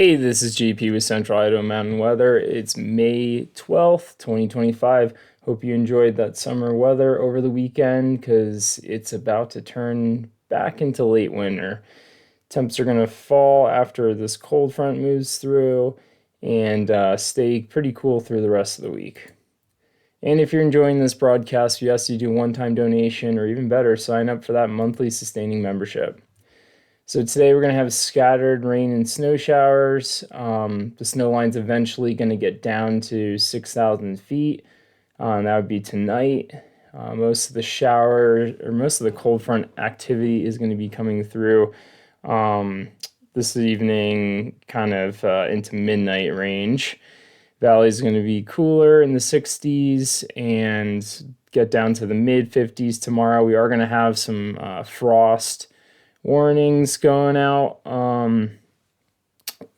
Hey, this is GP with Central Idaho Mountain Weather. It's May 12th, 2025. Hope you enjoyed that summer weather over the weekend because it's about to turn back into late winter. Temps are going to fall after this cold front moves through and stay pretty cool through the rest of the week. And if you're enjoying this broadcast, we ask you to do a one-time donation or even better, sign up for that monthly sustaining membership. So today we're going to have scattered rain and snow showers. The snow line's eventually going to get down to 6,000 feet. That would be tonight. Most of the shower or most of the cold front activity is going to be coming through this evening, kind of into midnight range. Valley is going to be cooler in the 60s and get down to the mid 50s tomorrow. We are going to have some frost warnings going out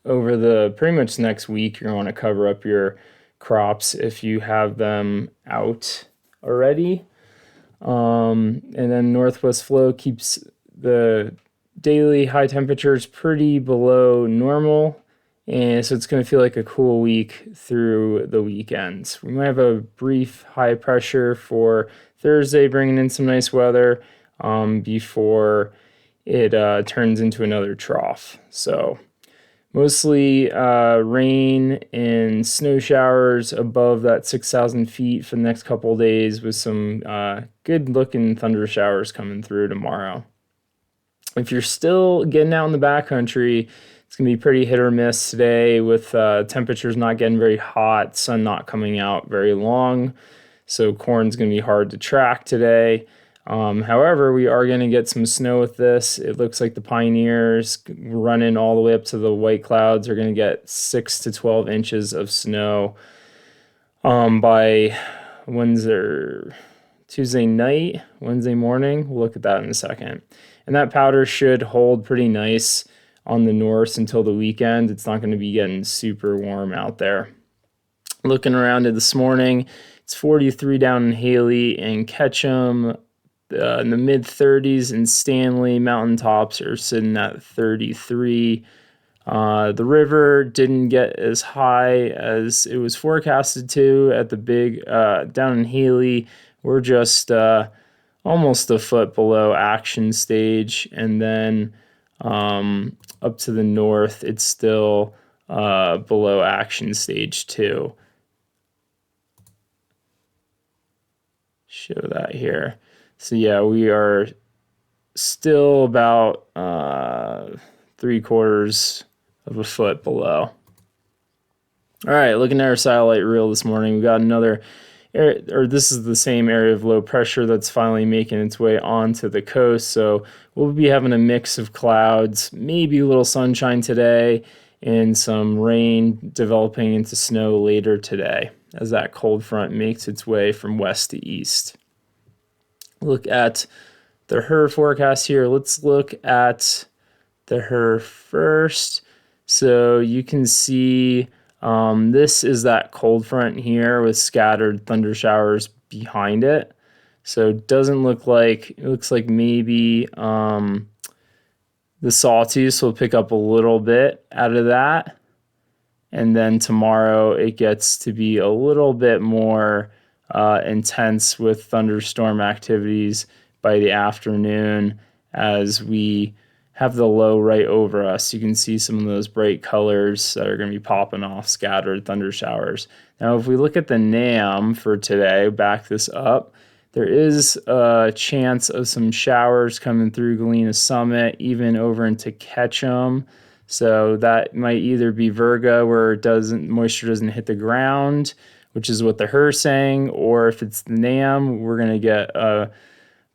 over the pretty much next week. You're going to want to cover up your crops if you have them out already. And then northwest flow keeps the daily high temperatures pretty below normal. And so it's going to feel like a cool week through the weekends. We might have a brief high pressure for Thursday, bringing in some nice weather before it turns into another trough. So mostly rain and snow showers above that 6,000 feet for the next couple of days with some good looking thunder showers coming through tomorrow. If you're still getting out in the backcountry, it's going to be pretty hit or miss today with temperatures not getting very hot, sun not coming out very long. So corn's going to be hard to track today. However, we are going to get some snow with this. It looks like the Pioneers running all the way up to the White Clouds are going to get 6 to 12 inches of snow by Tuesday night, Wednesday morning. We'll look at that in a second. And that powder should hold pretty nice on the north until the weekend. It's not going to be getting super warm out there. Looking around it this morning, it's 43 down in Haley and Ketchum. In the mid 30s in Stanley. Mountaintops are sitting at 33. The river didn't get as high as it was forecasted to at the big down in Haley. We're just almost a foot below action stage, and then up to the north, it's still below action stage 2. Show that here. So yeah, we are still about 3/4 of a foot below. All right, looking at our satellite reel this morning, we got another this is the same area of low pressure that's finally making its way onto the coast. So we'll be having a mix of clouds, maybe a little sunshine today, and some rain developing into snow later today as that cold front makes its way from west to east. Look at the HER forecast here. Let's look at the HER first. So you can see this is that cold front here with scattered thunder showers behind it. So it doesn't look like, it looks like maybe the sawtooth will pick up a little bit out of that. And then tomorrow it gets to be a little bit more intense with thunderstorm activities by the afternoon as we have the low right over us. You can see some of those bright colors that are going to be popping off, scattered thunder showers. Now, if we look at the NAM for today, back this up, there is a chance of some showers coming through Galena Summit, even over into Ketchum. So that might either be Virga, where moisture doesn't hit the ground, which is what the HER saying, or if it's the NAM, we're going to get a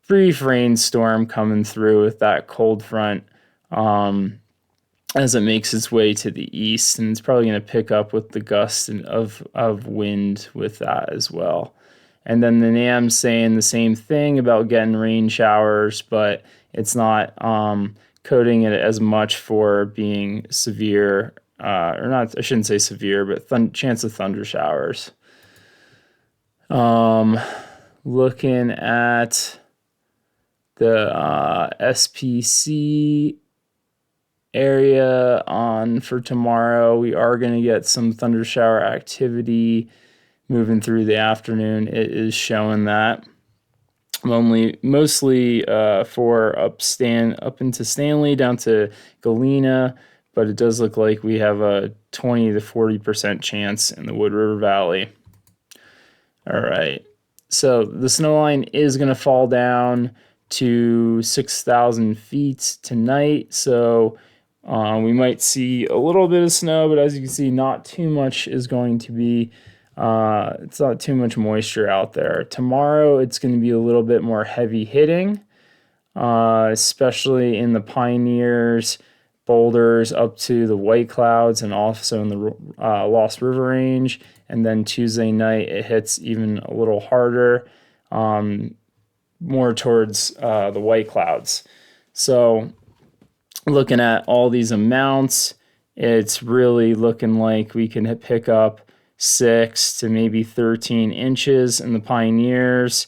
brief rainstorm coming through with that cold front as it makes its way to the east, and it's probably going to pick up with the gust of wind with that as well. And then the NAM saying the same thing about getting rain showers, but it's not coding it as much for being severe, or not, I shouldn't say severe, but chance of thunder showers. Looking at the SPC area on for tomorrow. We are going to get some thunder shower activity moving through the afternoon. It is showing that. Mostly for up into Stanley down to Galena, but it does look like we have a 20 to 40% chance in the Wood River Valley. All right, so the snow line is going to fall down to 6,000 feet tonight, so we might see a little bit of snow, but as you can see, not too much is going to be it's not too much moisture out there. Tomorrow, it's going to be a little bit more heavy hitting, especially in the Pioneers, Boulders up to the White Clouds, and also in the Lost River Range. And then Tuesday night, it hits even a little harder, more towards the White Clouds. So looking at all these amounts, it's really looking like we can pick up 6 to maybe 13 inches in the Pioneers.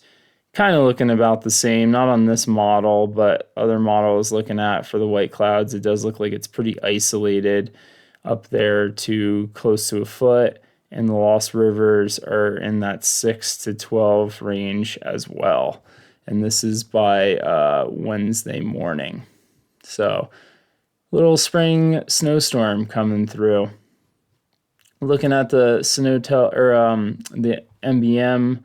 Kind of looking about the same, not on this model, but other models looking at for the White Clouds, it does look like it's pretty isolated up there to close to a foot, and the Lost Rivers are in that 6 to 12 range as well. And this is by Wednesday morning. So, little spring snowstorm coming through. Looking at the the MBM,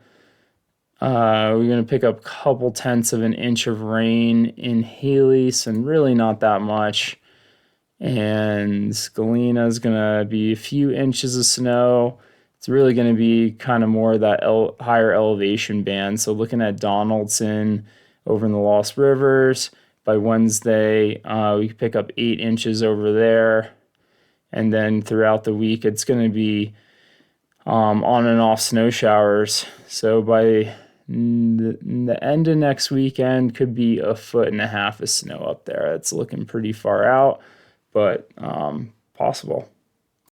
we're going to pick up a couple tenths of an inch of rain in Haley, so really not that much. And Galena is going to be a few inches of snow. It's really going to be kind of more of that higher elevation band. So looking at Donaldson over in the Lost Rivers, by Wednesday, we can pick up 8 inches over there. And then throughout the week, it's going to be on and off snow showers. So by the end of next weekend, could be 1.5 feet of snow up there. It's looking pretty far out, but possible.